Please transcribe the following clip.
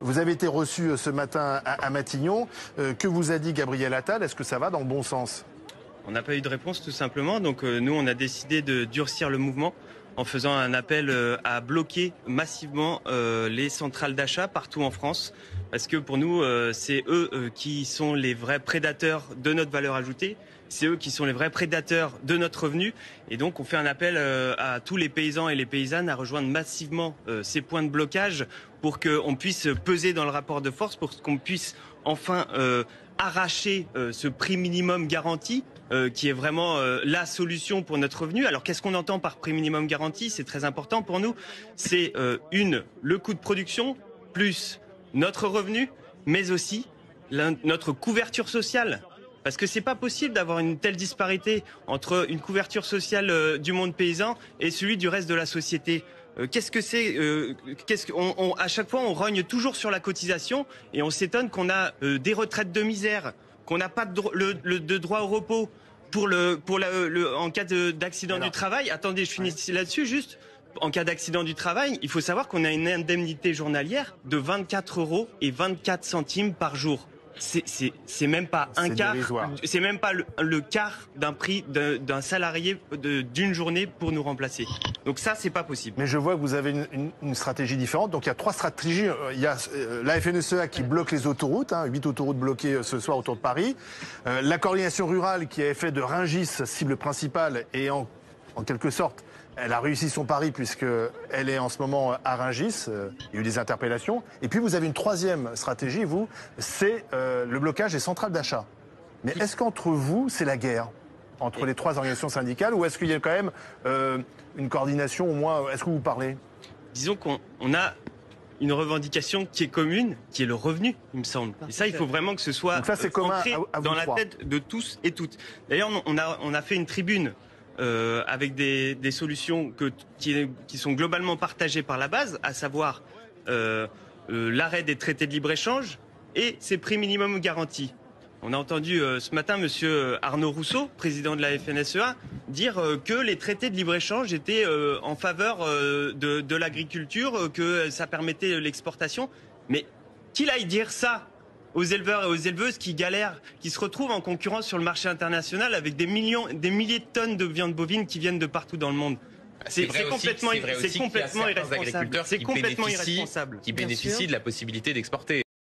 Vous avez été reçu ce matin à Matignon. Que vous a dit Gabriel Attal? Est-ce que ça va dans le bon sens? On n'a pas eu de réponse tout simplement. Donc nous, on a décidé de durcir le mouvement en faisant un appel à bloquer massivement les centrales d'achat partout en France. Parce que pour nous, c'est eux qui sont les vrais prédateurs de notre valeur ajoutée. C'est eux qui sont les vrais prédateurs de notre revenu. Et donc, on fait un appel à tous les paysans et les paysannes à rejoindre massivement ces points de blocage pour qu'on puisse peser dans le rapport de force, pour qu'on puisse enfin arracher ce prix minimum garanti qui est vraiment la solution pour notre revenu. Alors, qu'est-ce qu'on entend par prix minimum garanti? C'est très important pour nous. C'est le coût de production plus notre revenu, mais aussi notre couverture sociale. Parce que c'est pas possible d'avoir une telle disparité entre une couverture sociale du monde paysan et celui du reste de la société. Qu'est-ce que c'est à chaque fois, on rogne toujours sur la cotisation et on s'étonne qu'on a des retraites de misère, qu'on n'a pas de droit au repos en cas d'accident du travail. Attendez, je finis là-dessus juste. En cas d'accident du travail, il faut savoir qu'on a une indemnité journalière de 24,24 € par jour. C'est même pas un quart, c'est même pas le quart d'un prix d'un salarié d'une journée pour nous remplacer. Donc ça, c'est pas possible. Mais je vois que vous avez une stratégie différente. Donc il y a trois stratégies. Il y a la FNSEA qui bloque les autoroutes, 8 autoroutes bloquées ce soir autour de Paris. La coordination rurale qui a fait de Rungis cible principale et en quelque sorte, elle a réussi son pari puisqu'elle est en ce moment à Rungis. Il y a eu des interpellations. Et puis vous avez une troisième stratégie, vous, c'est le blocage des centrales d'achat. Mais est-ce qu'entre vous, c'est la guerre entre les trois organisations syndicales ou est-ce qu'il y a quand même une coordination au moins? Est-ce que vous parlez? Disons qu'on a une revendication qui est commune, qui est le revenu, il me semble. Et ça, il faut vraiment que ce soit ancré dans la tête de tous et toutes. D'ailleurs, on a fait une tribune avec des solutions qui sont globalement partagées par la base, à savoir l'arrêt des traités de libre-échange et ces prix minimum garantis. On a entendu ce matin Monsieur Arnaud Rousseau, président de la FNSEA, dire que les traités de libre-échange étaient en faveur de l'agriculture, que ça permettait l'exportation. Mais qu'il aille dire ça aux éleveurs et aux éleveuses qui galèrent, qui se retrouvent en concurrence sur le marché international avec des milliers de tonnes de viande bovine qui viennent de partout dans le monde. C'est complètement irresponsable. Qui bénéficient de la possibilité d'exporter.